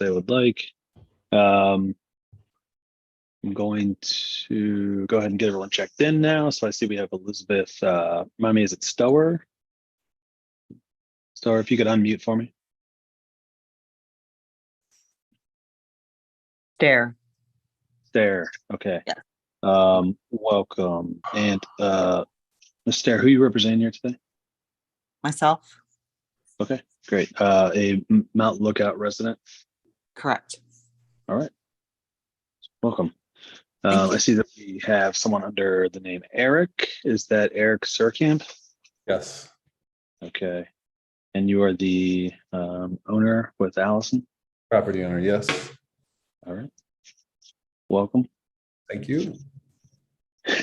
they would like. I'm going to go ahead and get everyone checked in now. So I see we have Elizabeth, remind me, is it Stower? Stower, if you could unmute for me. Stare. Okay. Yeah. Welcome. And Ms. Stare, who are you representing here today? Myself. Okay, great. A Mount Lookout resident. Correct. All right. Welcome. Thank you. I see that we have someone under the name Eric. Is that Eric Surkamp? Yes. Okay. And you are the owner with Allison? Property owner, yes. All right. Welcome. Thank you.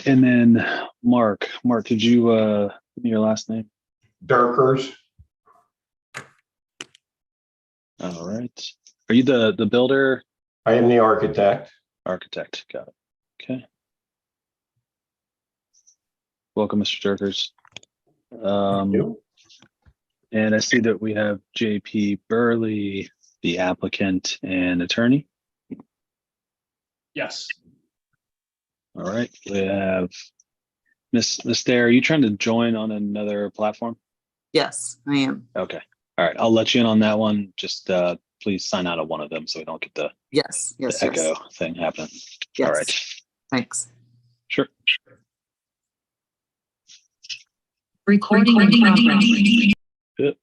And then Mark. Mark, could you give me your last name? Darkers. All right. Are you the builder? I am the architect. Architect. Got it. Okay. Welcome, Mr. Jerkers. Thank you. And I see that we have JP Burley, the applicant and attorney. Yes. All right. We have Miss Thayer. Are you trying to join on another platform? Yes, I am. Okay. All right. I'll let you in on that one. Just please sign out of one of them so we don't get the Yes. echo thing happening. Yes. All right. Thanks. Sure. Recording in progress. Good.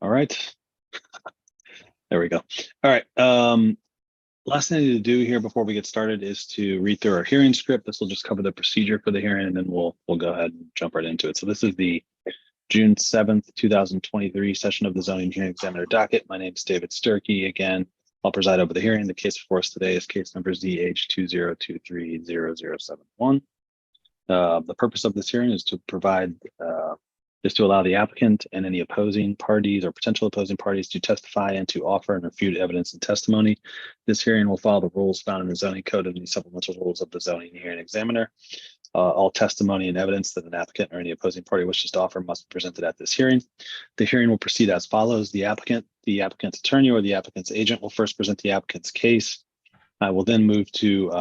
All right. There we go. All right. Last thing to do here before we get started is to read through our hearing script. This will just cover the procedure for the hearing, and then we'll go ahead and jump right into it. So this is the June 7th, 2023 session of the Zoning Hearing Examiner docket. My name is David Sturkey. Again, I'll preside over the hearing. The case before us today is case number ZH20230071. The purpose of this hearing is to provide is to allow the applicant and any opposing parties or potential opposing parties to testify and to offer and refute evidence and testimony. This hearing will follow the rules found in the zoning code and the supplemental rules of the Zoning Hearing Examiner. All testimony and evidence that an applicant or any opposing party wishes to offer must be presented at this hearing. The hearing will proceed as follows. The applicant's attorney, or the applicant's agent will first present the applicant's case. I will then move to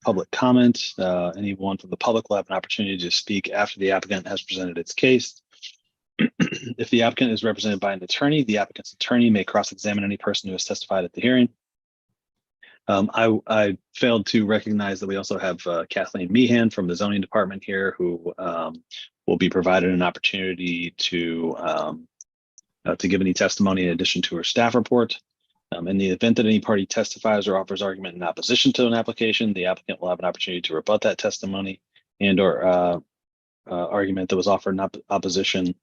public comment. Anyone from the public will have an opportunity to speak after the applicant has presented its case. If the applicant is represented by an attorney, the applicant's attorney may cross-examine any person who has testified at the hearing. I failed to recognize that we also have Kathleen Meehan from the zoning department here, who will be provided an opportunity to give any testimony in addition to her staff report. In the event that any party testifies or offers argument in opposition to an application, the applicant will have an opportunity to rebut that testimony and or argument that was offered in opposition.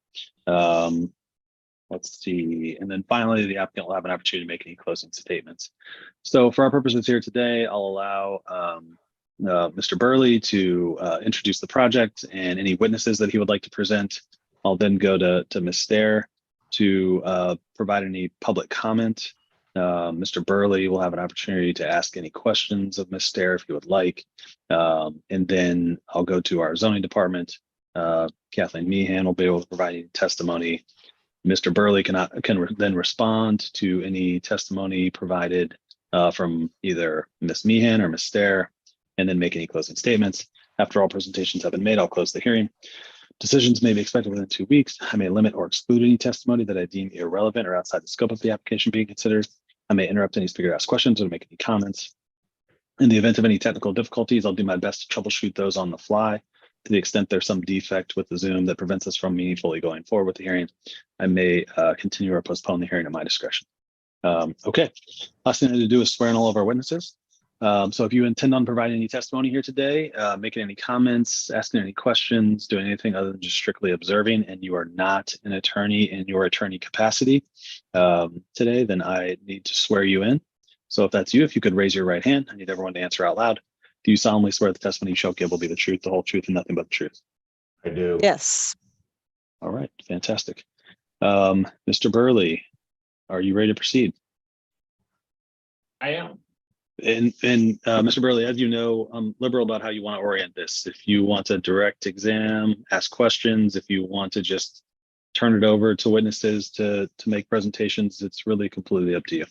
Let's see. And then finally, the applicant will have an opportunity to make any closing statements. So for our purposes here today, I'll allow Mr. Burley to introduce the project and any witnesses that he would like to present. I'll then go to Ms. Stare to provide any public comment. Mr. Burley will have an opportunity to ask any questions of Ms. Stare if he would like. And then I'll go to our zoning department. Kathleen Meehan will be able to provide any testimony. Mr. Burley can then respond to any testimony provided from either Ms. Meehan or Ms. Stare, and then make any closing statements. After all presentations have been made, I'll close the hearing. Decisions may be expected within 2 weeks. I may limit or exclude any testimony that I deem irrelevant or outside the scope of the application being considered. I may interrupt any speaker to ask questions or make any comments. In the event of any technical difficulties, I'll do my best to troubleshoot those on the fly. To the extent there's some defect with the Zoom that prevents us from meaningfully going forward with the hearing, I may continue or postpone the hearing at my discretion. Okay, last thing I need to do is swear in all of our witnesses. So if you intend on providing any testimony here today, making any comments, asking any questions, doing anything other than just strictly observing, and you are not an attorney in your attorney capacity today, then I need to swear you in. So if that's you, if you could raise your right hand, I need everyone to answer out loud. Do you solemnly swear the testimony you shall give will be the truth, the whole truth, and nothing but the truth? I do. Yes. All right, fantastic. Mr. Burley, are you ready to proceed? I am. And Mr. Burley, as you know, I'm liberal about how you want to orient this. If you want a direct exam, ask questions. If you want to just turn it over to witnesses to make presentations, it's really completely up to you.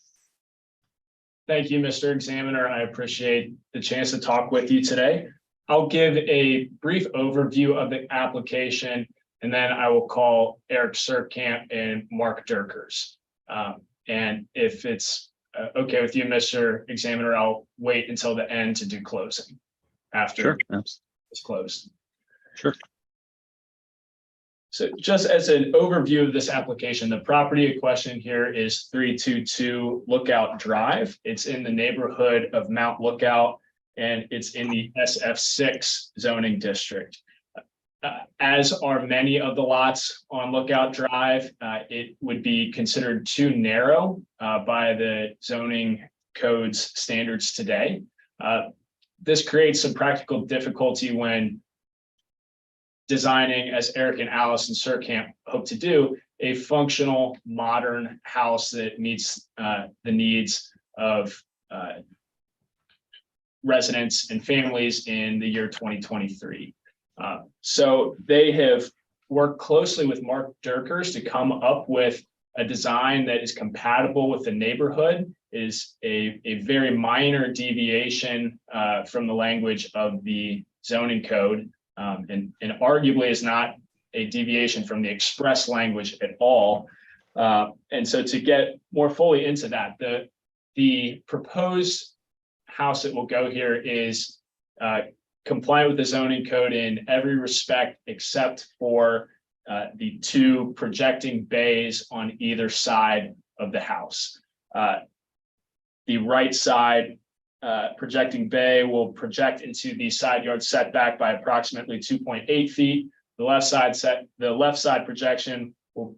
Thank you, Mr. Examiner. I appreciate the chance to talk with you today. I'll give a brief overview of the application, and then I will call Eric Surkamp and Mark Durkers. And if it's okay with you, Mr. Examiner, I'll wait until the end to do closing after it's closed. Sure. So just as an overview of this application, the property in question here is 322 Lookout Drive. It's in the neighborhood of Mount Lookout, and it's in the SF6 zoning district. As are many of the lots on Lookout Drive, it would be considered too narrow by the zoning code's standards today. This creates some practical difficulty when designing, as Eric and Allison Surkamp hope to do, a functional modern house that meets the needs of residents and families in the year 2023. So they have worked closely with Mark Durkers to come up with a design that is compatible with the neighborhood, is a very minor deviation from the language of the zoning code, and arguably is not a deviation from the express language at all. And so to get more fully into that, the proposed house that will go here is compliant with the zoning code in every respect except for the two projecting bays on either side of the house. The right side projecting bay will project into the side yard setback by approximately 2.8 feet. The left side projection will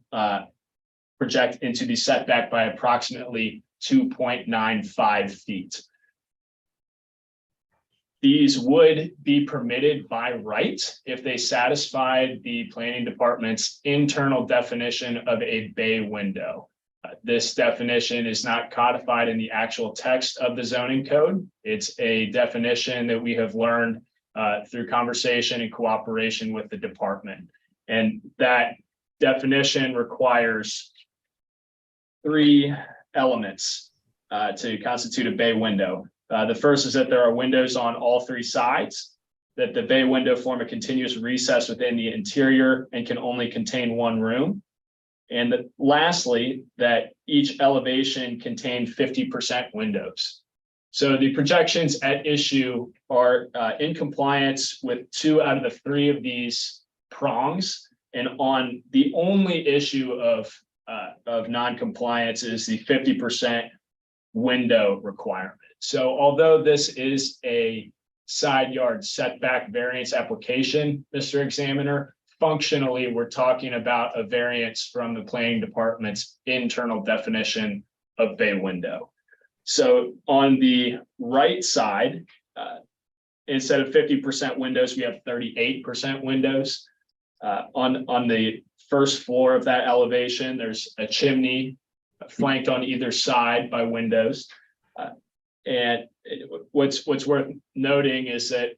project into the setback by approximately 2.95 feet. These would be permitted by right if they satisfied the planning department's internal definition of a bay window. This definition is not codified in the actual text of the zoning code. It's a definition that we have learned through conversation and cooperation with the department. And that definition requires three elements to constitute a bay window. The first is that there are windows on all three sides, that the bay window form a continuous recess within the interior and can only contain one room. And lastly, that each elevation contained 50% windows. So the projections at issue are in compliance with 2 out of the 3 of these prongs. And on the only issue of non-compliance is the 50% window requirement. So although this is a side yard setback variance application, Mr. Examiner, functionally, we're talking about a variance from the planning department's internal definition of bay window. So on the right side, instead of 50% windows, we have 38% windows. On the first floor of that elevation, there's a chimney flanked on either side by windows. And what's worth noting is that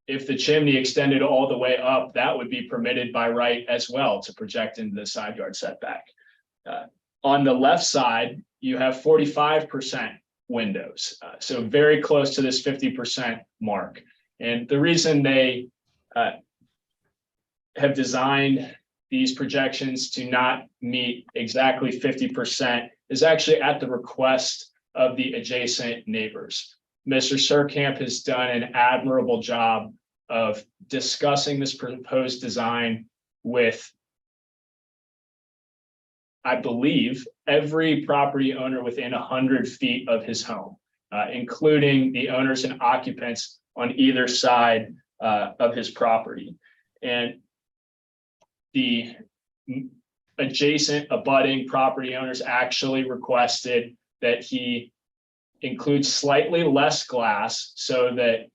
if the chimney extended all the way up, that would be permitted by right as well to project into the side yard setback. On the left side, you have 45% windows, so very close to this 50% mark. And the reason they have designed these projections to not meet exactly 50% is actually at the request of the adjacent neighbors. Mr. Surkamp has done an admirable job of discussing this proposed design with, I believe, every property owner within 100 feet of his home, including the owners and occupants on either side of his property. And the adjacent abutting property owners actually requested that he include slightly less glass so that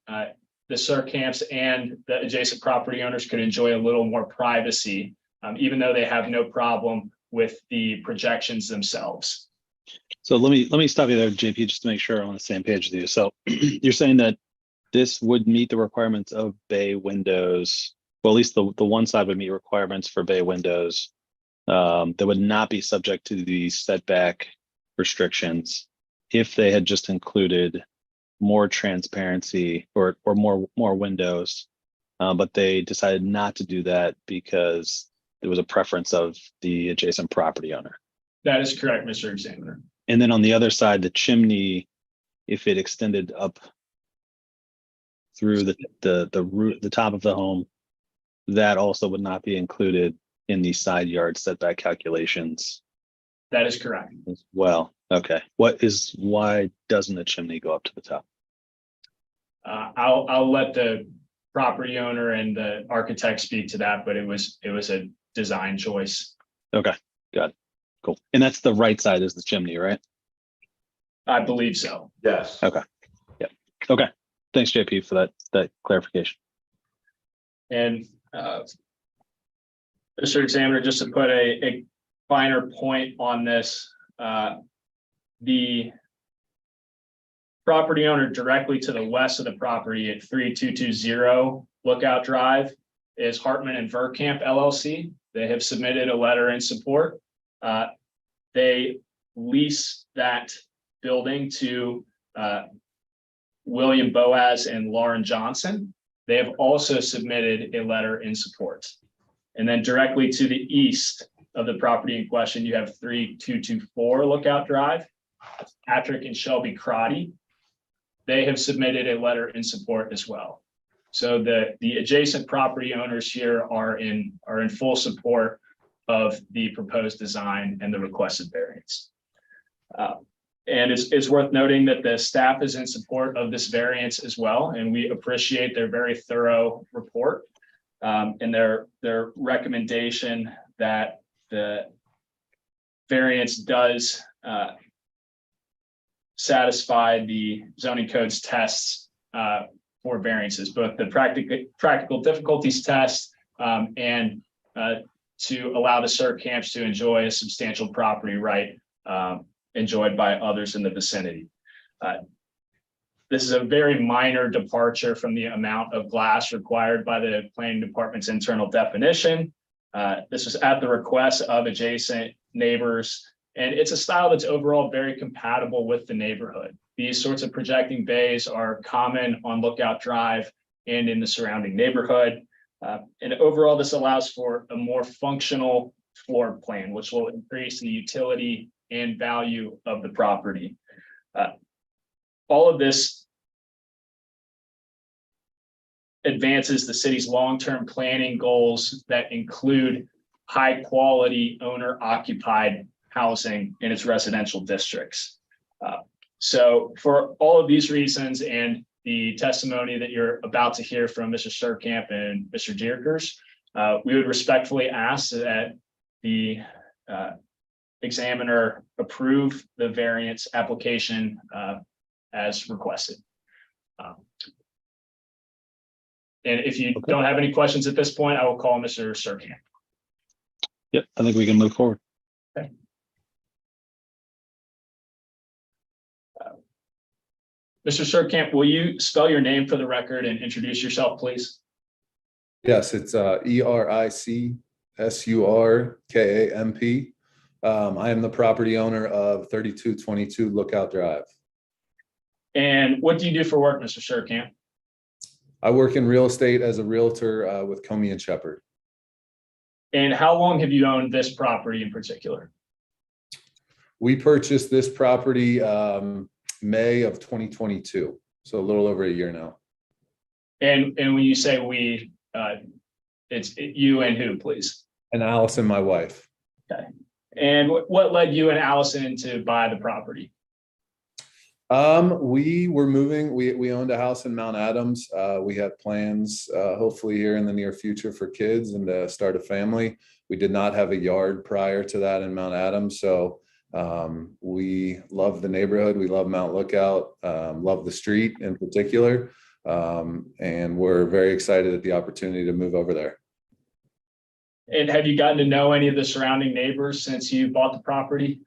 the Surkamps and the adjacent property owners could enjoy a little more privacy, even though they have no problem with the projections themselves. So let me stop you there, JP, just to make sure I'm on the same page with you. So you're saying that this would meet the requirements of bay windows. Well, at least the one side would meet requirements for bay windows that would not be subject to the setback restrictions if they had just included more transparency or more windows. But they decided not to do that because there was a preference of the adjacent property owner. That is correct, Mr. Examiner. And then on the other side, the chimney, if it extended up through the top of the home, that also would not be included in the side yard setback calculations That is correct. as well. Okay, why doesn't the chimney go up to the top? I'll let the property owner and the architect speak to that, but it was a design choice. Okay, got it. Cool. And that's the right side is the chimney, right? I believe so. Yes. Okay. Yep. Okay. Thanks, JP, for that clarification. And Mr. Examiner, just to put a finer point on this, the property owner directly to the west of the property at 3220 Lookout Drive is Hartman and Verkamp LLC. They have submitted a letter in support. They lease that building to William Boaz and Lauren Johnson. They have also submitted a letter in support. And then directly to the east of the property in question, you have 3224 Lookout Drive. That's Patrick and Shelby Crotty. They have submitted a letter in support as well. So the adjacent property owners here are in full support of the proposed design and the requested variance. And it's worth noting that the staff is in support of this variance as well, and we appreciate their very thorough report and their recommendation that the variance does satisfy the zoning code's tests for variances, both the practical difficulties test and to allow the CERT camps to enjoy a substantial property right enjoyed by others in the vicinity. This is a very minor departure from the amount of glass required by the planning department's internal definition. This was at the request of adjacent neighbors, and it's a style that's overall very compatible with the neighborhood. These sorts of projecting bays are common on Lookout Drive and in the surrounding neighborhood. And overall, this allows for a more functional floor plan, which will increase the utility and value of the property. All of this advances the city's long-term planning goals that include high-quality owner-occupied housing in its residential districts. So for all of these reasons and the testimony that you're about to hear from Mr. Surkamp and Mr. Dierkers, we would respectfully ask that the examiner approve the variance application as requested. And if you don't have any questions at this point, I will call Mr. Surkamp. Yep, I think we can move forward. Okay. Mr. Surkamp, will you spell your name for the record and introduce yourself, please? Yes, it's ERICSURKAMP. I am the property owner of 3222 Lookout Drive. And what do you do for work, Mr. Surkamp? I work in real estate as a realtor with Comey and Shepherd. And how long have you owned this property in particular? We purchased this property May of 2022, so a little over a year now. And when you say we, it's you and who, please? And Allison, my wife. Okay. And what led you and Allison to buy the property? We were moving. We owned a house in Mount Adams. We had plans, hopefully here in the near future, for kids and to start a family. We did not have a yard prior to that in Mount Adams, so we love the neighborhood. We love Mount Lookout, love the street in particular, and we're very excited at the opportunity to move over there. And have you gotten to know any of the surrounding neighbors since you bought the property?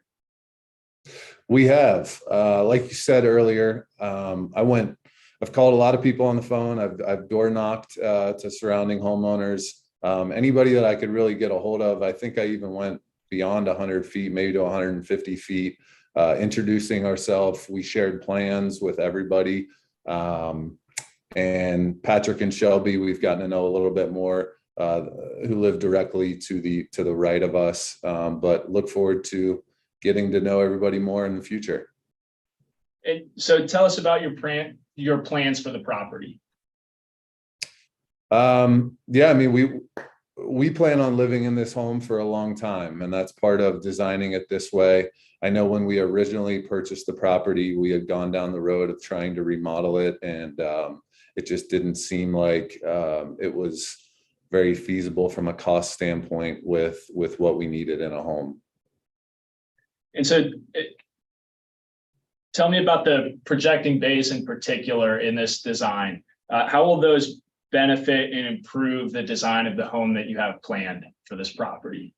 We have, like you said earlier, I've called a lot of people on the phone. I've door knocked to surrounding homeowners. Anybody that I could really get a hold of. I think I even went beyond 100 feet, maybe to 150 feet, introducing ourselves. We shared plans with everybody. And Patrick and Shelby, we've gotten to know a little bit more, who live directly to the right of us, but look forward to getting to know everybody more in the future. And so tell us about your plans for the property. Yeah, I mean, we plan on living in this home for a long time, and that's part of designing it this way. I know when we originally purchased the property, we had gone down the road of trying to remodel it, and it just didn't seem like it was very feasible from a cost standpoint with what we needed in a home. And so tell me about the projecting bays in particular in this design. How will those benefit and improve the design of the home that you have planned for this property?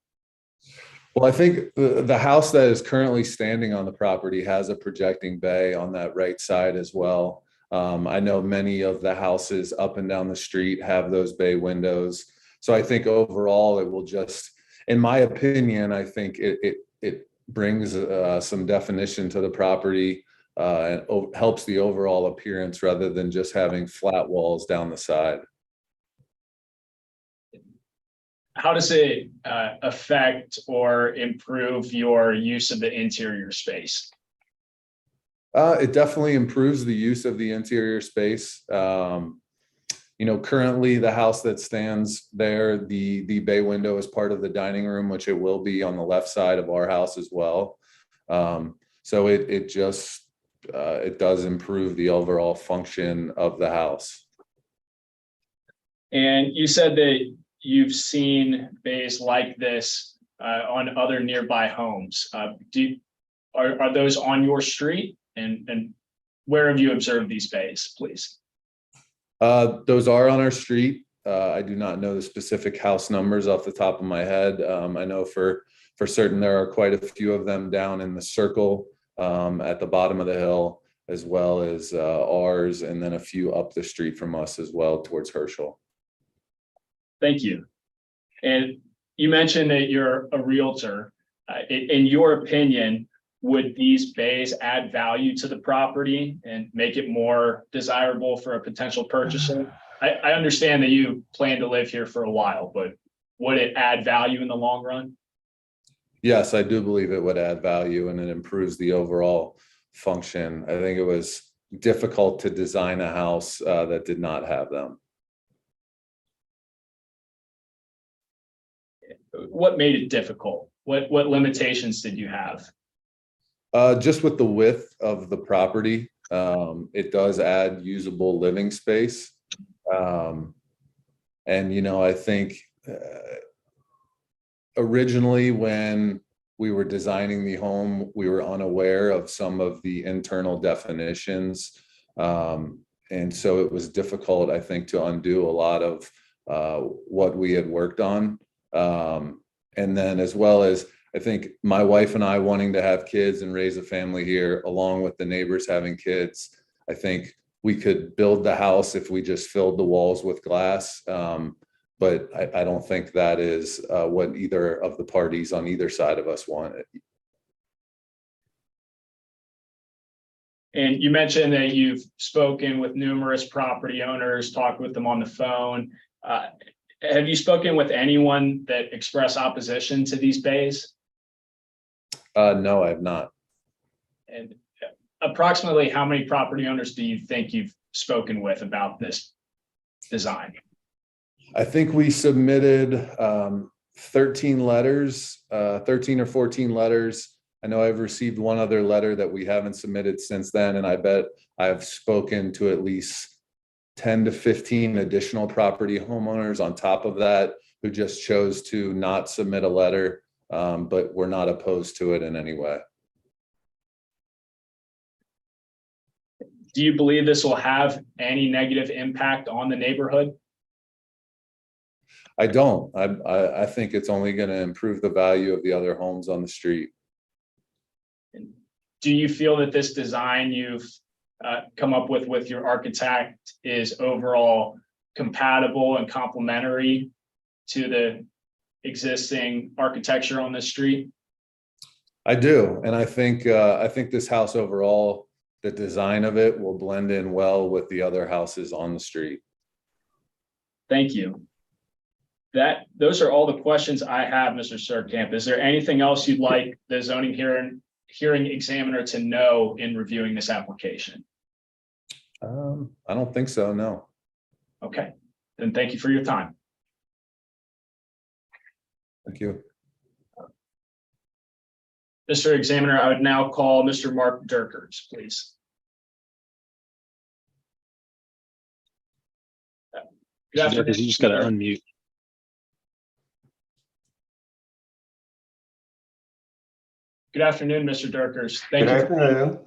Well, I think the house that is currently standing on the property has a projecting bay on that right side as well. I know many of the houses up and down the street have those bay windows. So I think overall it will just, in my opinion, I think it brings some definition to the property and helps the overall appearance rather than just having flat walls down the side. How does it affect or improve your use of the interior space? It definitely improves the use of the interior space. You know, currently the house that stands there, the bay window is part of the dining room, which it will be on the left side of our house as well. So it just it does improve the overall function of the house. And you said that you've seen bays like this on other nearby homes. Are those on your street? And where have you observed these bays, please? Those are on our street. I do not know the specific house numbers off the top of my head. I know for certain there are quite a few of them down in the circle at the bottom of the hill, as well as ours, and then a few up the street from us as well towards Herschel. Thank you. And you mentioned that you're a realtor. In your opinion, would these bays add value to the property and make it more desirable for a potential purchaser? I understand that you plan to live here for a while, but would it add value in the long run? Yes, I do believe it would add value, and it improves the overall function. I think it was difficult to design a house that did not have them. What made it difficult? What limitations did you have? Just with the width of the property, it does add usable living space. And, you know, I think originally when we were designing the home, we were unaware of some of the internal definitions. And so it was difficult, I think, to undo a lot of what we had worked on. And then as well as, I think my wife and I wanting to have kids and raise a family here, along with the neighbors having kids, I think we could build the house if we just filled the walls with glass. But I don't think that is what either of the parties on either side of us wanted. And you mentioned that you've spoken with numerous property owners, talked with them on the phone. Have you spoken with anyone that expressed opposition to these bays? No, I have not. And approximately how many property owners do you think you've spoken with about this design? I think we submitted 13 letters, 13 or 14 letters. I know I've received one other letter that we haven't submitted since then, and I bet I've spoken to at least 10 to 15 additional property homeowners on top of that who just chose to not submit a letter, but we're not opposed to it in any way. Do you believe this will have any negative impact on the neighborhood? I don't. I think it's only going to improve the value of the other homes on the street. Do you feel that this design you've come up with your architect is overall compatible and complementary to existing architecture on this street? I do, and I think this house overall, the design of it will blend in well with the other houses on the street. Thank you. Those are all the questions I have, Mr. Surkamp. Is there anything else you'd like the zoning hearing examiner to know in reviewing this application? I don't think so, no. Okay, then thank you for your time. Thank you. Mr. Examiner, I would now call Mr. Mark Durkers, please. Good Mr. afternoon. Durkers, you just got to unmute. Good afternoon, Mr. Durkers. Thank Good you. afternoon.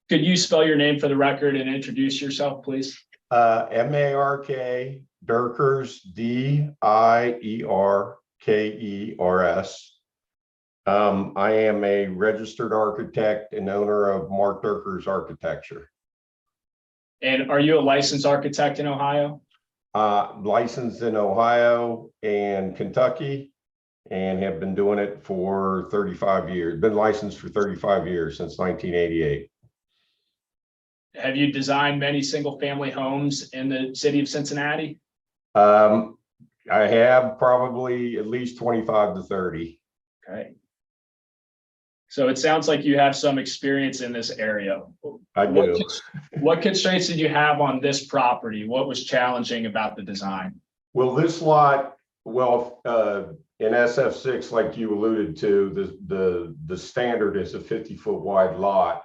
Could you spell your name for the record and introduce yourself, please? M-A-R-K, Durkers, D-I-E-R-K-E-R-S. I am a registered architect and owner of Mark Durkers Architecture. And are you a licensed architect in Ohio? Licensed in Ohio and Kentucky, and have been doing it for 35 years. Been licensed for 35 years, since 1988. Have you designed many single-family homes in the city of Cincinnati? I have probably at least 25 to 30. Okay. So it sounds like you have some experience in this area. I do. What constraints did you have on this property? What was challenging about the design? Well, this lot, in SF6, like you alluded to, the standard is a 50-foot wide lot.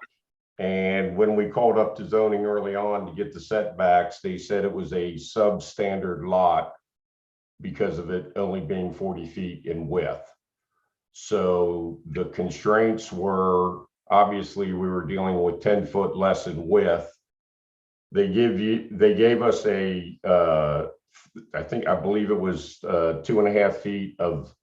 And when we called up to zoning early on to get the setbacks, they said it was a substandard lot because of it only being 40 feet in width. So the constraints were, obviously we were dealing with 10 foot less in width. They gave us I believe it was 2.5 feet of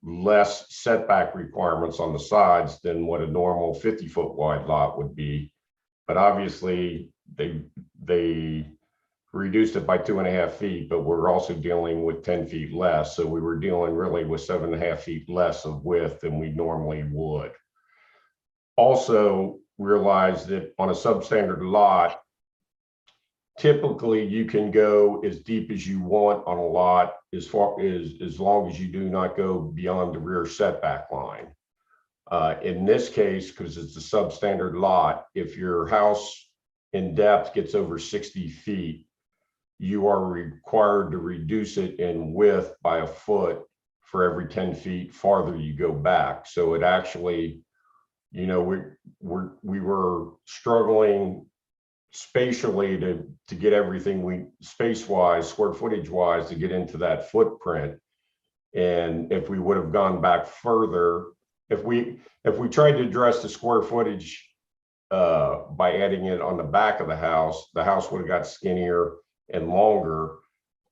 less setback requirements on the sides than what a normal 50-foot wide lot would be. But obviously they reduced it by 2.5 feet, but we're also dealing with 10 feet less. So we were dealing really with 7.5 feet less of width than we normally would. Also realized that on a substandard lot, typically you can go as deep as you want on a lot as long as you do not go beyond the rear setback line. In this case, because it's a substandard lot, if your house in depth gets over 60 feet, you are required to reduce it in width by a foot for every 10 feet farther you go back. So it actually, you know, we were struggling spatially to get everything space-wise, square footage-wise, to get into that footprint. And if we would have gone back further, if we tried to address the square footage by adding it on the back of the house would have got skinnier and longer,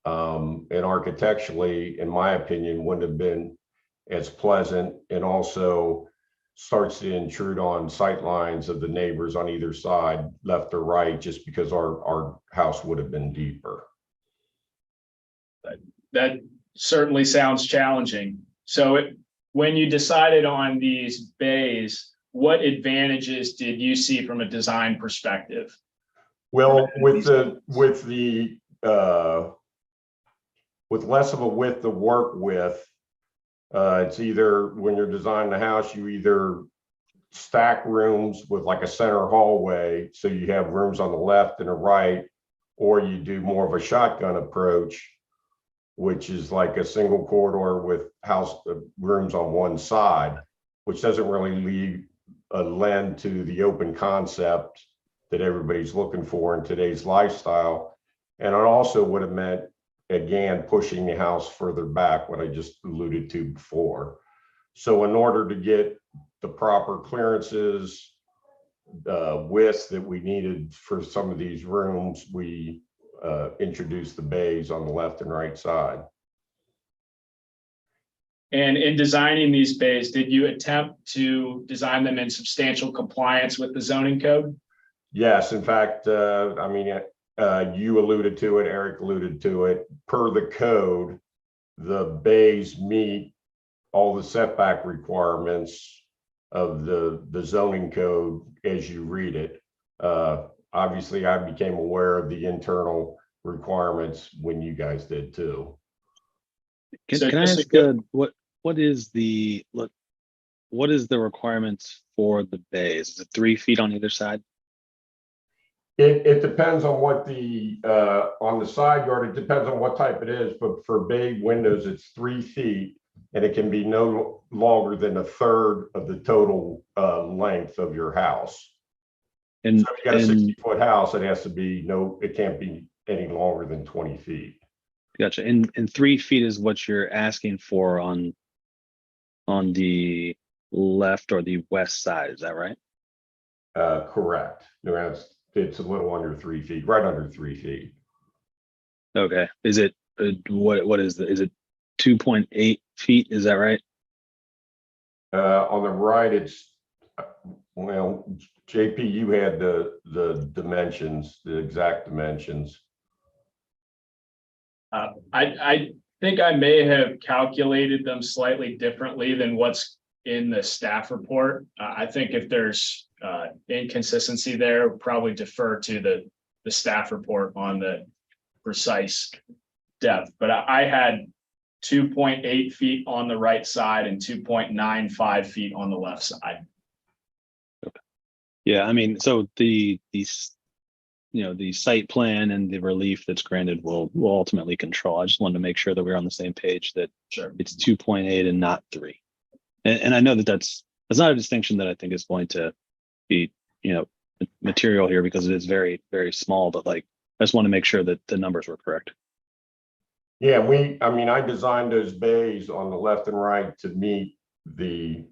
and architecturally, in my opinion, wouldn't have been as pleasant, and also starts to intrude on sight lines of the neighbors on either side, left or right, just because our house would have been deeper. That certainly sounds challenging. So when you decided on these bays, what advantages did you see from a design perspective? Well, with less of a width to work with, it's either, when you're designing the house, you either stack rooms with like a center hallway, so you have rooms on the left and the right, or you do more of a shotgun approach, which is like a single corridor with rooms on one side, which doesn't really lend to the open concept that everybody's looking for in today's lifestyle. And it also would have meant, again, pushing the house further back, what I just alluded to before. So in order to get the proper clearances, width that we needed for some of these rooms, we introduced the bays on the left and right side. And in designing these bays, did you attempt to design them in substantial compliance with the zoning code? Yes, in fact, I mean, you alluded to it, Eric alluded to it, per the code, the bays meet all the setback requirements of the zoning code as you read it. Obviously, I became aware of the internal requirements when you guys did too. So Can I just ask to what is the requirements for the bays? Is it 3 feet on either side? It depends on what on the side yard, it depends on what type it is, but for bay windows, it's 3 feet and it can be no longer than a third of the total length of your house. And, So if you got a 60-foot house, it has to be it can't be any longer than 20 feet. gotcha. And 3 feet is what you're asking for on the left or the west side, is that right? Correct. No, it's a little under 3 feet, right under 3 feet. Okay. Is it what is is it 2.8 feet? Is that right? On the right, it's well, JP, you had the dimensions, the exact dimensions. I think I may have calculated them slightly differently than what's in the staff report. I think if there's inconsistency there, probably defer to the staff report on the precise depth. But I had 2.8 feet on the right side and 2.95 feet on the left side. Yeah, I mean, so the site plan and the relief that's granted will ultimately control. I just wanted to make sure that we're on the same page, that Sure. it's 2.8 and not 3. And I know that that's not a distinction that I think is going to be, material here, because it is very, very small, but like, I just want to make sure that the numbers were correct. Yeah, I designed those bays on the left and right to meet the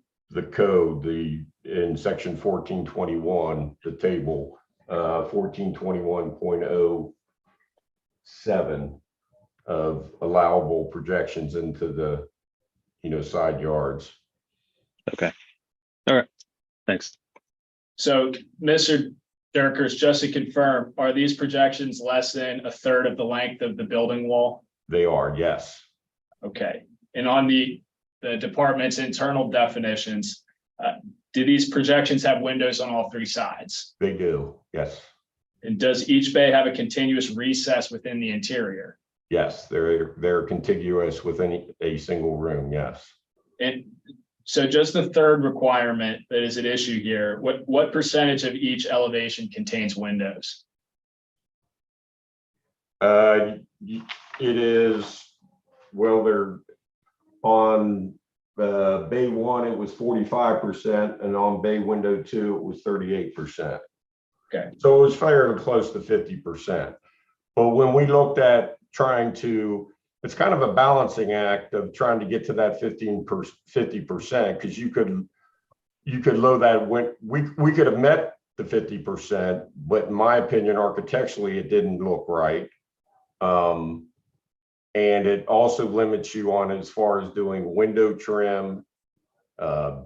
code, in section 1421, the table, 1421.07 of allowable projections into the, side yards. Okay. All right. Thanks. So, Mr. Durkers, just to confirm, are these projections less than a third of the length of the building wall? They are, yes. Okay. And on the department's internal definitions, do these projections have windows on all 3 sides? They do, yes. And does each bay have a continuous recess within the interior? Yes, they're contiguous within a single room, yes. And so just the third requirement that is at issue here, what percentage of each elevation contains windows? It is, well, they're on bay 1, it was 45%, and on bay window 2, it was 38%. Okay. So it was fairly close to 50%. But when we looked at trying to, it's kind of a balancing act of trying to get to that 50%, because you could load that when we could have met the 50%, but in my opinion, architecturally, it didn't look right. And it also limits you on as far as doing window trim,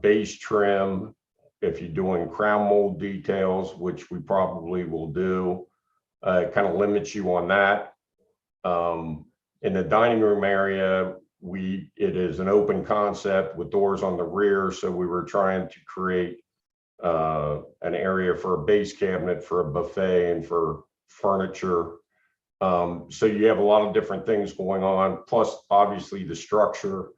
base trim. If you're doing crown mold details, which we probably will do, it kind of limits you on that. In the dining room area, it is an open concept with doors on the rear. So we were trying to create an area for a base cabinet, for a buffet, and for furniture. So you have a lot of different things going on, plus obviously the structure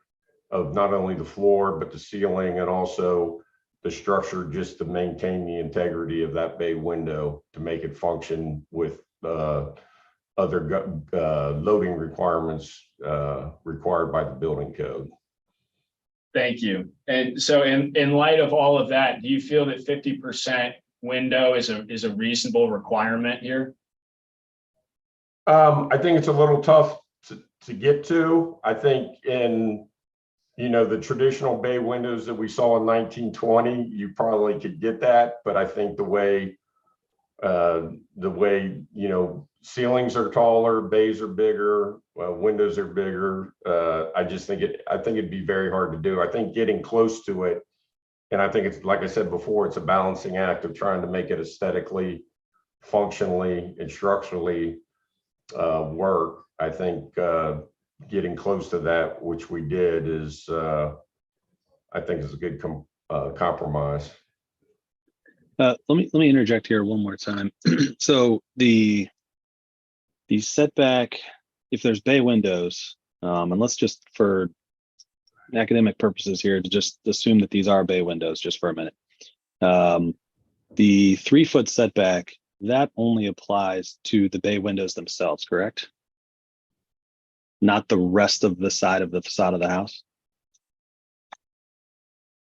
of not only the floor, but the ceiling, and also the structure just to maintain the integrity of that bay window to make it function with other loading requirements required by the building code. Thank you. And so in light of all of that, do you feel that 50% window is a reasonable requirement here? I think it's a little tough to get to. I think in, the traditional bay windows that we saw in 1920, you probably could get that. But I think the way, ceilings are taller, bays are bigger, windows are bigger. I think it'd be very hard to do. I think getting close to it, and I think it's, like I said before, it's a balancing act of trying to make it aesthetically functionally and structurally work. I think getting close to that, which we did, is I think is a good compromise. Let me interject here one more time. So the setback, if there's bay windows, and let's just for academic purposes here to just assume that these are bay windows just for a minute. The 3-foot setback, that only applies to the bay windows themselves, correct? Not the rest of the side of the facade of the house?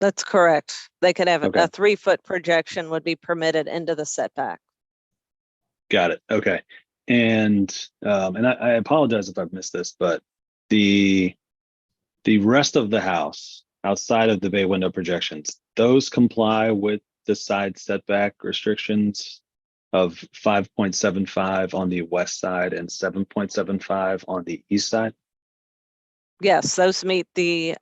That's correct. They could have Okay. a 3-foot projection would be permitted into the setback. Got it. Okay. And I apologize if I've missed this, but the rest of the house outside of the bay window projections, those comply with the side setback restrictions of 5.75 on the west side and 7.75 on the east side? Yes, those meet the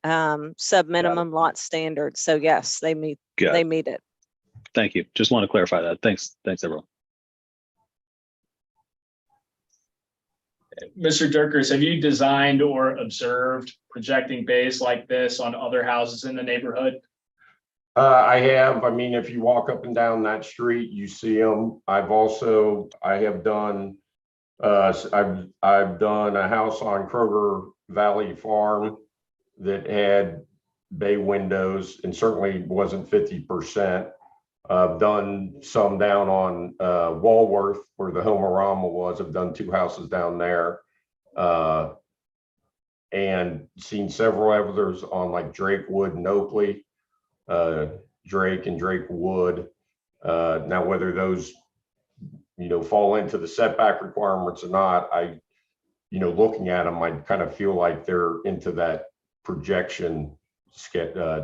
sub-minimum lot standards. So yes, they meet it. Thank you. Just want to clarify that. Thanks, everyone. Mr. Dirkers, have you designed or observed projecting bays like this on other houses in the neighborhood? I have. I mean, if you walk up and down that street, you see them. I have done. I've done a house on Kroger Valley Farm that had bay windows and certainly wasn't 50%. I've done some down on Walworth where the Homerama was. I've done 2 houses down there and seen several others on like Drake Wood and Oakley, Drake and Drake Wood. Now, whether those, fall into the setback requirements or not, looking at them, I kind of feel like they're into that projection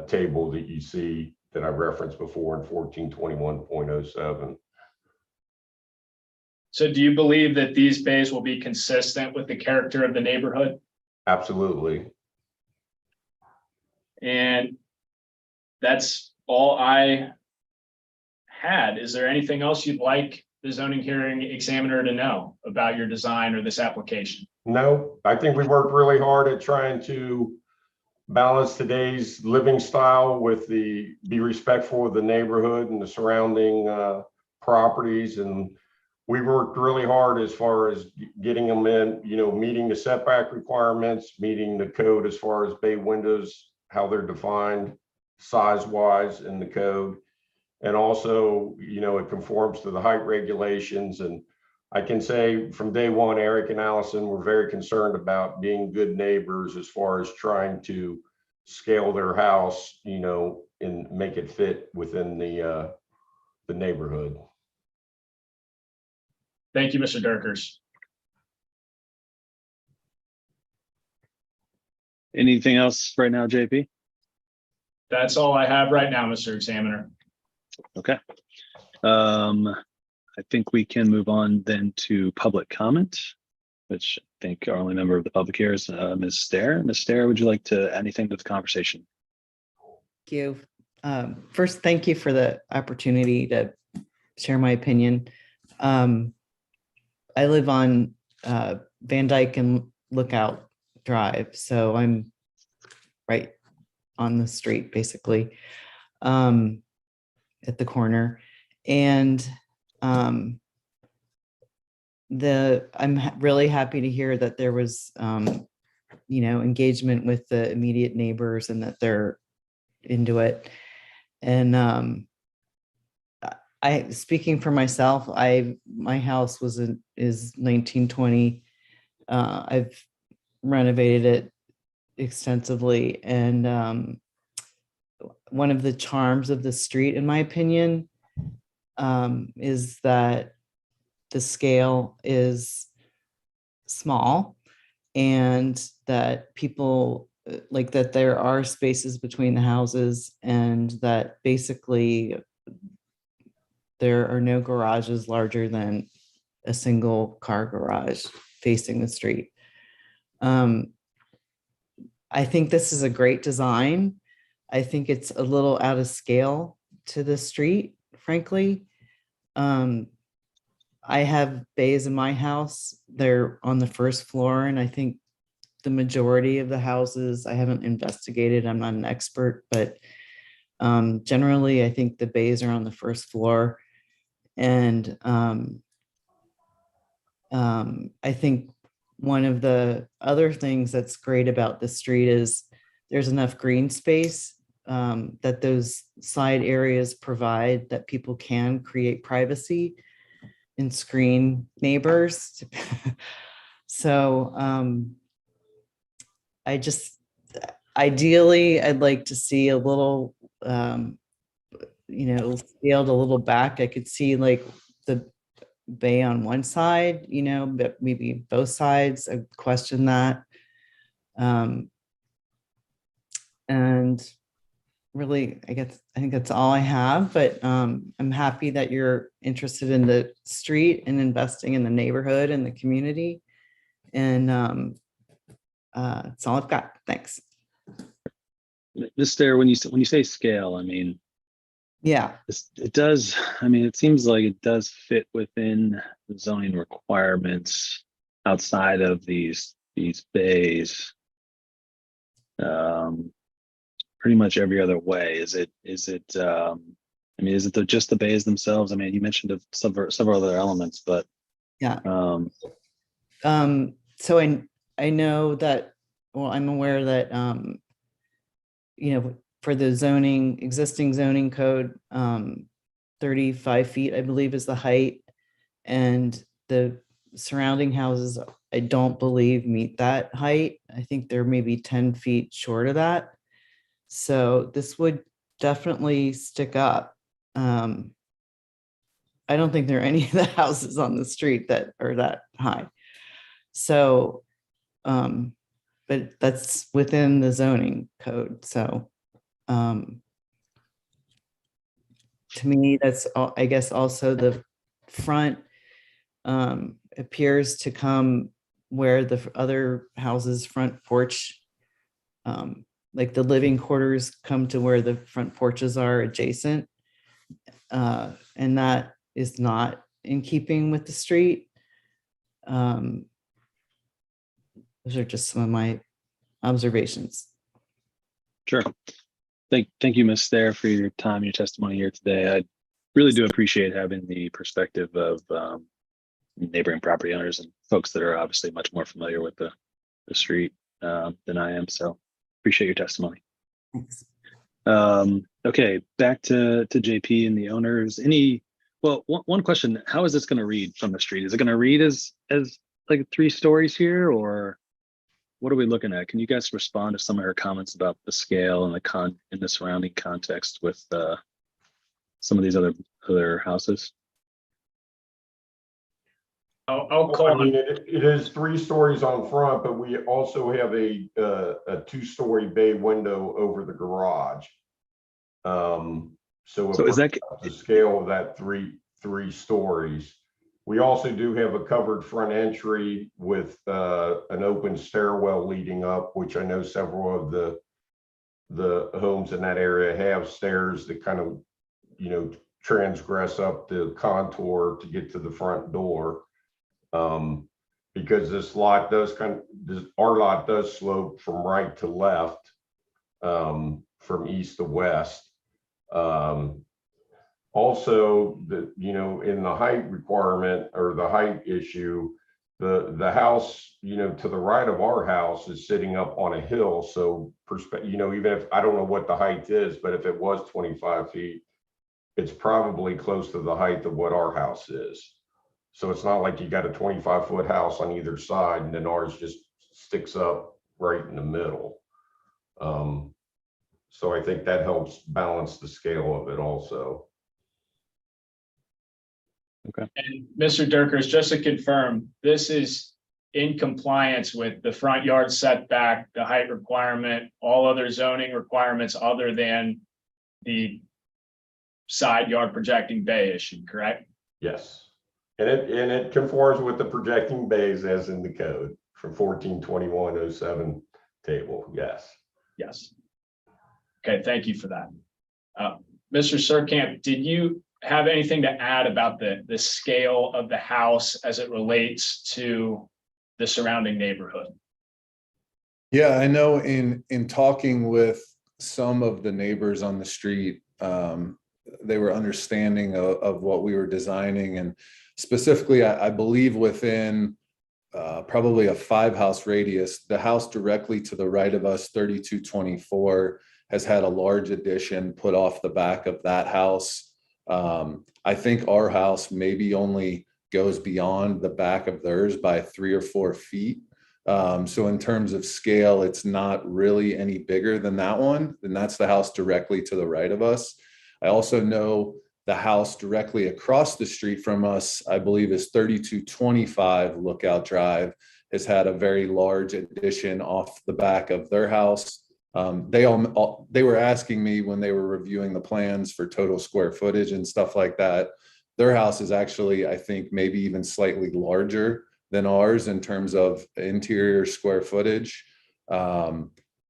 table that you see that I referenced before in 1421.07. So do you believe that these bays will be consistent with the character of the neighborhood? Absolutely. And that's all I had. Is there anything else you'd like the zoning hearing examiner to know about your design or this application? No, I think we worked really hard at trying to balance today's living style with be respectful of the neighborhood and the surrounding properties. And we worked really hard as far as getting them in, meeting the setback requirements, meeting the code as far as bay windows, how they're defined size wise in the code. And also, it conforms to the height regulations. And I can say from day one, Eric and Allison were very concerned about being good neighbors as far as trying to scale their house, and make it fit within the neighborhood. Thank you, Mr. Dirkers. Anything else right now, JP? That's all I have right now, Mr. Examiner. Okay. I think we can move on then to public comment, which I think our only member of the public here is Ms. Stair. Ms. Stair, would you like to add anything to the conversation? Thank you. First, thank you for the opportunity to share my opinion. I live on Van Dyke and Lookout Drive, so I'm right on the street, basically, at the corner. And I'm really happy to hear that there was, engagement with the immediate neighbors and that they're into it. And speaking for myself, my house is 1920. I've renovated it extensively, and one of the charms of the street, in my opinion, is that the scale is small and that people like that there are spaces between the houses, and that basically there are no garages larger than a single car garage facing the street. I think this is a great design. I think it's a little out of scale to the street, frankly. I have bays in my house. They're on the first floor, and I think the majority of the houses, I haven't investigated, I'm not an expert, but generally, I think the bays are on the first floor. And I think one of the other things that's great about the street is there's enough green space that those side areas provide, that people can create privacy and screen neighbors. So I just, ideally, I'd like to see a little, scaled a little back. I could see like the bay on one side, but maybe both sides. I question that. And really, I think that's all I have, but I'm happy that you're interested in the street and investing in the neighborhood and the community. And that's all I've got. Thanks. Mr. When you say scale, I mean, Yeah. it does. I mean, it seems like it does fit within the zoning requirements outside of these bays. Pretty much every other way. Is it? I mean, is it just the bays themselves? I mean, you mentioned several other elements, but Yeah. So I know that, well, I'm aware that for the existing zoning code, 35 feet, I believe, is the height, and the surrounding houses, I don't believe, meet that height. I think they're maybe 10 feet short of that. So this would definitely stick up. I don't think there are any of the houses on the street that are that high. So, but that's within the zoning code. So, to me, that's all, I guess. Also, the front appears to come where the other houses' front porch, like the living quarters, come to where the front porches are adjacent, and that is not in keeping with the street. Those are just some of my observations. sure. Thank you, Ms. Thayer, for your time, your testimony here today. I really do appreciate having the perspective of neighboring property owners and folks that are obviously much more familiar with the street than I am. So appreciate your testimony. Thanks. Okay, back to JP and the owners. One question: how is this going to read from the street? Is it going to read as like 3 stories here, or what are we looking at? Can you guys respond to some of her comments about the scale and in the surrounding context with some of these other houses? I'll call I mean, it is 3 stories on front, but we also have a 2-story bay window over the garage. So is that the scale of that three stories? We also do have a covered front entry with an open stairwell leading up, which I know several of the homes in that area have stairs that kind of, transgress up the contour to get to the front door. Because this lot does our lot does slope from right to left, from east to west. Also, in the height requirement or the height issue, the house, to the right of our house is sitting up on a hill. So, even if I don't know what the height is, but if it was 25 feet, it's probably close to the height of what our house is. So it's not like you got a 25-foot house on either side and then ours just sticks up right in the middle. So I think that helps balance the scale of it also. Okay. And Mr. Dirkers, just to confirm, this is in compliance with the front yard setback, the height requirement, all other zoning requirements other than the side yard projecting bay issue, correct? Yes. And it conforms with the projecting bays as in the code from 142107 table. Yes. Yes. Okay, thank you for that. Mr. Surkamp, did you have anything to add about the scale of the house as it relates to the surrounding neighborhood. Yeah, I know in talking with some of the neighbors on the street, they were understanding of what we were designing, and specifically, I believe within probably a 5-house radius, the house directly to the right of us, 3224, has had a large addition put off the back of that house. I think our house maybe only goes beyond the back of theirs by 3 or 4 feet. So in terms of scale, it's not really any bigger than that one. And that's the house directly to the right of us. I also know the house directly across the street from us, I believe is 3225 Lookout Drive, has had a very large addition off the back of their house. They were asking me when they were reviewing the plans for total square footage and stuff like that. Their house is actually, I think, maybe even slightly larger than ours in terms of interior square footage.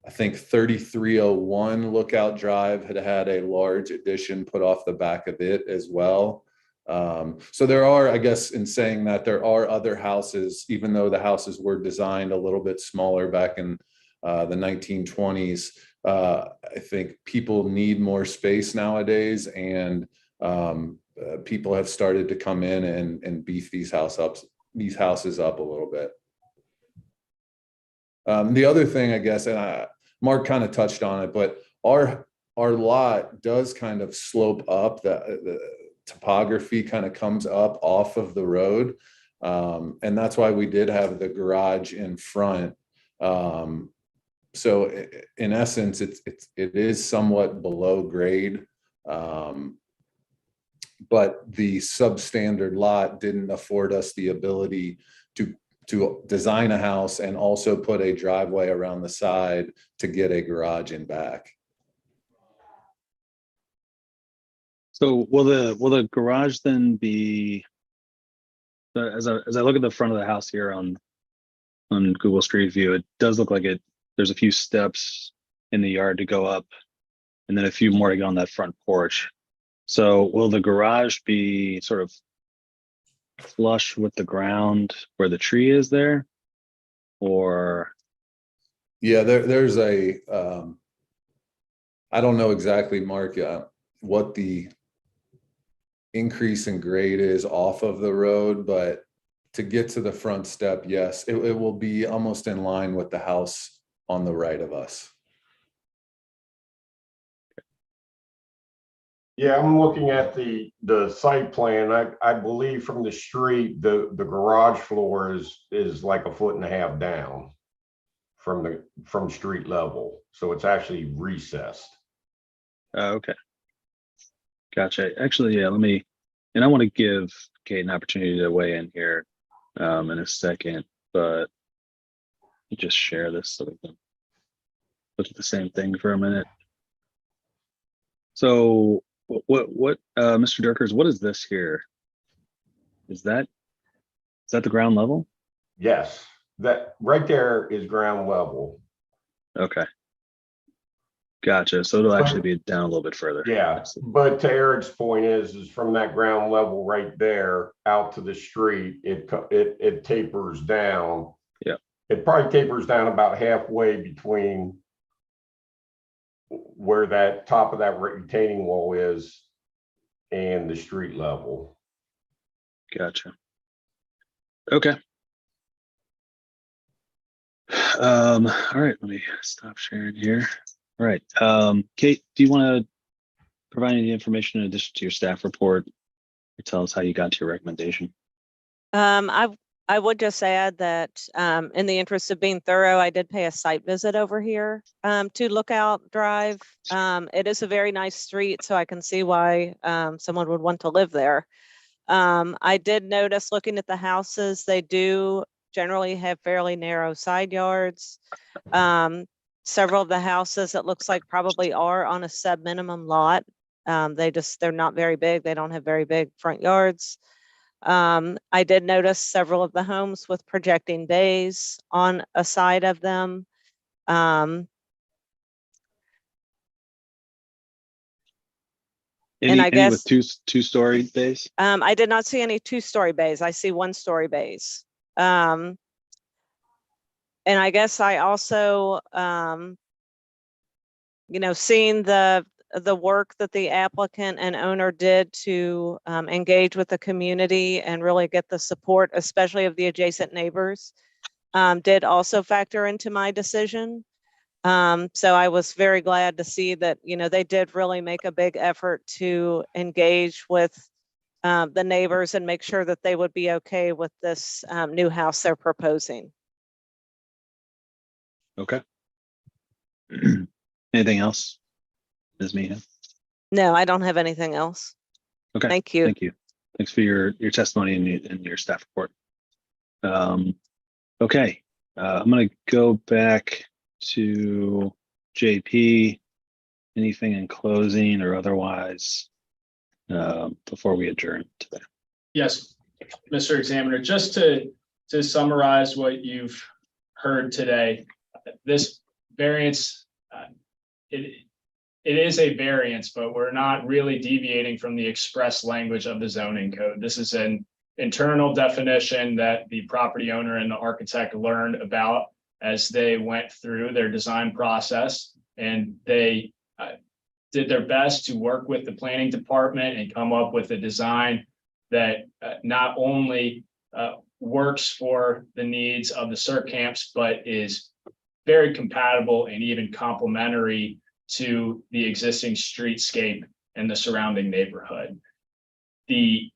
I think 3301 Lookout Drive had a large addition put off the back of it as well. So there are, I guess, in saying that, there are other houses, even though the houses were designed a little bit smaller back in the 1920s. I think people need more space nowadays, and people have started to come in and beef these houses up a little bit. The other thing, I guess, and Mark kind of touched on it, but our lot does kind of slope up. The topography kind of comes up off of the road, and that's why we did have the garage in front. So in essence, it is somewhat below grade, but the substandard lot didn't afford us the ability to design a house and also put a driveway around the side to get a garage in back. So will the garage then be, as I look at the front of the house here on Google Street View, it does look like there's a few steps in the yard to go up, and then a few more to go on that front porch. So will the garage be sort of flush with the ground where the tree is there, or? Yeah, there's a, I don't know exactly, Mark, what the increase in grade is off of the road, but to get to the front step, yes, it will be almost in line with the house on the right of us. Yeah, I'm looking at the site plan. I believe from the street, the garage floor is like 1.5 feet down from street level. So it's actually recessed. Okay. Gotcha. Actually, yeah, and I want to give Kate an opportunity to weigh in here in a second, but just share this so we can look at the same thing for a minute. So what Mr. Durkers, what is this here? Is that the ground level? Yes, that right there is ground level. Okay. Gotcha. So it'll actually be down a little bit further. Yeah, but to Eric's point is from that ground level right there out to the street, it tapers down. Yeah. It probably tapers down about halfway between where that top of that retaining wall is and the street level. Gotcha. Okay. All right, let me stop sharing here. All right. Kate, do you want to provide any information in addition to your staff report or tell us how you got to your recommendation? I would just add that in the interest of being thorough, I did pay a site visit over here to Lookout Drive. It is a very nice street, so I can see why someone would want to live there. I did notice looking at the houses, they do generally have fairly narrow side yards. Several of the houses, it looks like, probably are on a sub-minimum lot. They're not very big. They don't have very big front yards. I did notice several of the homes with projecting bays on a side of them. And I Any with guess- two-story bays? I did not see any two-story bays. I see one-story bays. And I guess I also, seeing the work that the applicant and owner did to engage with the community and really get the support, especially of the adjacent neighbors, did also factor into my decision. So I was very glad to see that, they did really make a big effort to engage with the neighbors and make sure that they would be okay with this new house they're proposing. Okay. Anything else, Ms. Meehan? No, I don't have anything else. Okay. Thank you. Thank you. Thanks for your testimony and your staff report. Okay, I'm going to go back to JP. Anything in closing or otherwise before we adjourn today? Yes, Mr. Examiner, just to summarize what you've heard today, this variance, it is a variance, but we're not really deviating from the express language of the zoning code. This is an internal definition that the property owner and the architect learned about as they went through their design process, and they did their best to work with the planning department and come up with a design that not only works for the needs of the CERT camps, but is very compatible and even complementary to the existing streetscape and the surrounding neighborhood. The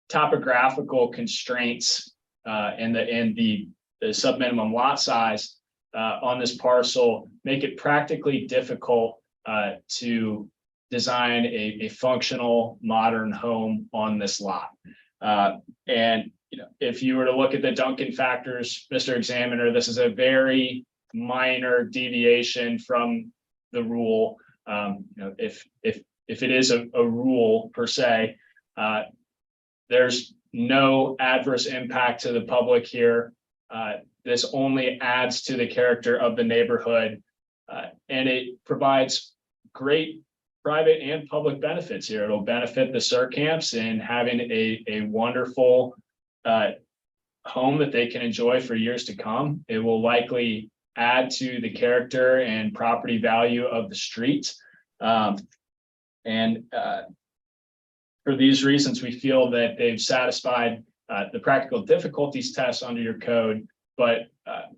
topographical constraints and the sub-minimum lot size on this parcel make it practically difficult to design a functional modern home on this lot. And if you were to look at the Duncan factors, Mr. Examiner, this is a very minor deviation from the rule. If it is a rule per se, there's no adverse impact to the public here. This only adds to the character of the neighborhood, and it provides great private and public benefits here. It'll benefit the CERT camps in having a wonderful home that they can enjoy for years to come. It will likely add to the character and property value of the street. For these reasons, we feel that they've satisfied the practical difficulties test under your code, but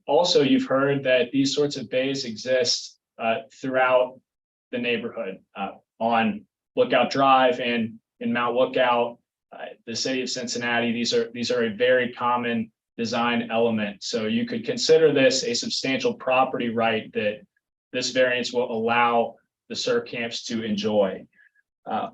also you've heard that these sorts of bays exist throughout the neighborhood on Lookout Drive and in Mount Lookout, the city of Cincinnati. These are a very common design element. So you could consider this a substantial property right that this variance will allow the CERT camps to enjoy. And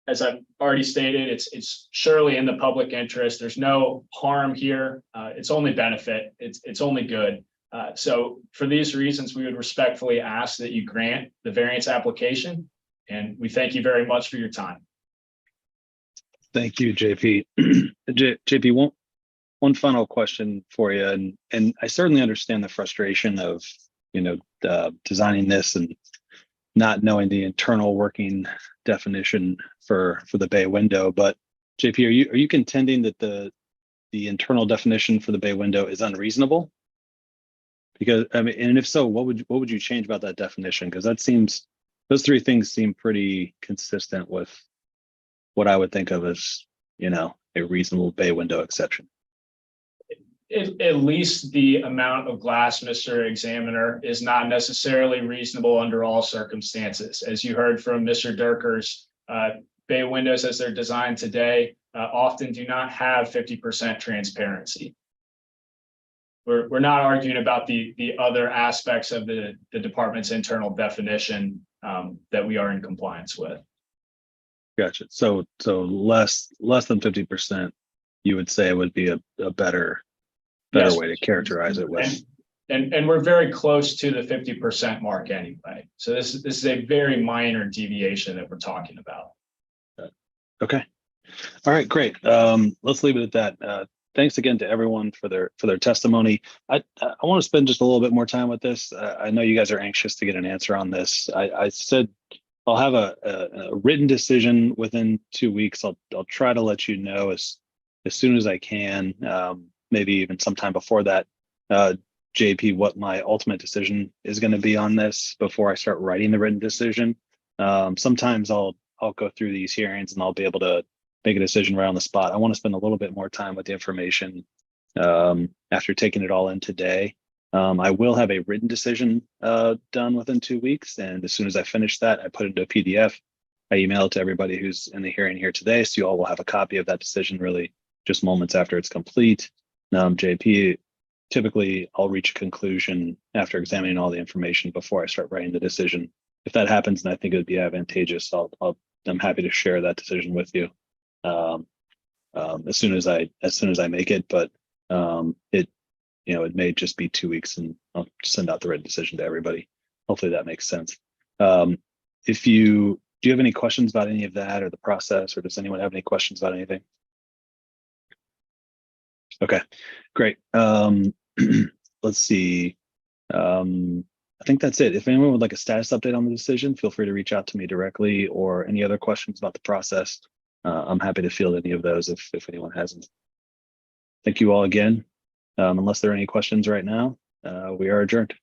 as I've already stated, it's surely in the public interest. There's no harm here. It's only benefit. It's only good. So for these reasons, we would respectfully ask that you grant the variance application, and we thank you very much for your time. Thank you, JP. JP, one final question for you, and I certainly understand the frustration of designing this and not knowing the internal working definition for the bay window. But JP, are you contending that the internal definition for the bay window is unreasonable? Because and if so, what would you change about that definition? Because those three things seem pretty consistent with what I would think of as a reasonable bay window exception. At least the amount of glass, Mr. Examiner, is not necessarily reasonable under all circumstances. As you heard from Mr. Durkers, bay windows as they're designed today often do not have 50% transparency. We're not arguing about the other aspects of the department's internal definition that we are in compliance with. Gotcha. So less than 50%, you would say would be a better Yes. way to characterize it with. And we're very close to the 50% mark anyway. So this is a very minor deviation that we're talking about. Okay. All right, great. Let's leave it at that. Thanks again to everyone for their testimony. I want to spend just a little bit more time with this. I know you guys are anxious to get an answer on this. I said I'll have a written decision within 2 weeks. I'll try to let you know as soon as I can, maybe even sometime before that, JP, what my ultimate decision is going to be on this before I start writing the written decision. Sometimes I'll go through these hearings and I'll be able to make a decision right on the spot. I want to spend a little bit more time with the information after taking it all in today. I will have a written decision done within 2 weeks, and as soon as I finish that, I put it into a PDF. I email it to everybody who's in the hearing here today, so you all will have a copy of that decision really just moments after it's complete. JP, typically I'll reach a conclusion after examining all the information before I start writing the decision. If that happens, and I think it would be advantageous, I'm happy to share that decision with you as soon as I make it. But it may just be 2 weeks, and I'll send out the written decision to everybody. Hopefully that makes sense. Do you have any questions about any of that or the process, or does anyone have any questions about anything? Okay, great. Let's see. I think that's it. If anyone would like a status update on the decision, feel free to reach out to me directly, or any other questions about the process. I'm happy to field any of those if anyone hasn't. Thank you all again. Unless there are any questions right now, we are adjourned.